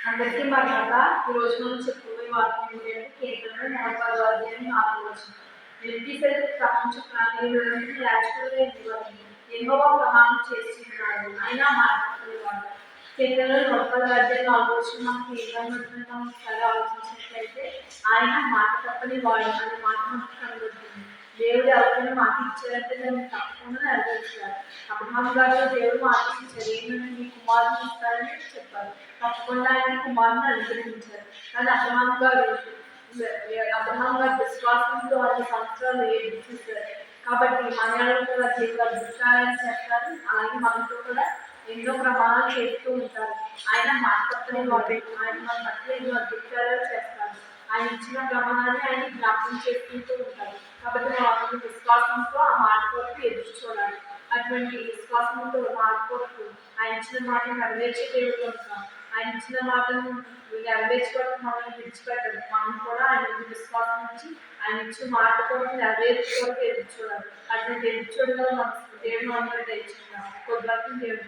అందరికీ మరొక ఈరోజు మనం చెప్పుకునే వాక్యం ఏంటంటే కీర్తనలు 40వ అధ్యాయం 4వ వచనం. వెండిసరి ప్రపంచ ప్రాణులన్నీ యాజకులుగా ఇవ్వాలి. యెహోవా ప్రమాణం చేసి ఉన్నాడు, అయినా మాట్లాడుతున్నవాడు. కీర్తనలు 40వ అధ్యాయం 4వ వచనం మనకి ఏమనుకుంటున్నాం మనం ఒకసారి ఆలోచించినట్లయితే ఆయన మాట తప్పని వాడు అనే మాట మనకు కనబడుతుంది. దేవుడు ఎవరైనా మాట ఇచ్చారంటే దాన్ని తప్పకుండా నెరవేర్చారు. అబ్రహాం గారు దేవుడు మాట ఇచ్చారు, ఏమని మీ కుమారుని ఇస్తారని చెప్పారు. తప్పకుండా ఆయన కుమారుని అనుగ్రహించారు. కానీ అబ్రహాం గారు విశ్వాసంతో 5 సంవత్సరాలు ఎదురు చూశారు. కాబట్టి మనలో కూడా దేవుడు అద్భుతాలను చేస్తారు. అలాగే మనతో కూడా ఎన్నో ప్రమాణాలు చేస్తూ ఉంటారు. ఆయన మాట తప్పని వాడు. ఆయన మన పట్ల ఎన్నో అద్భుతాలు చేస్తారు. ఆయన ఇచ్చిన ప్రమాణాన్ని ఆయన జ్ఞాపకం చేసుకుంటూ ఉంటారు. కాబట్టి మనం విశ్వాసంతో ఆ మాట కొరకు ఎదురు చూడాలి. అటువంటి విశ్వాసంతో మాట కొరకు ఆయన ఇచ్చిన మాటను నెరవేర్చే దేవుడు కనుక ఆయన ఇచ్చిన మాటను నెరవేర్చుకోవడం మనం విడిచిపెట్టాలి. మనం కూడా ఆయన విశ్వాసం ఇచ్చి ఆయన ఇచ్చిన మాట కొరకు నెరవేర్చుకోవడానికి ఎదురు చూడాలి. అటువంటి ఎదురు చూడడం దేవుడు అందరూ తెచ్చుకున్నాం. కొద్ది దేవుడు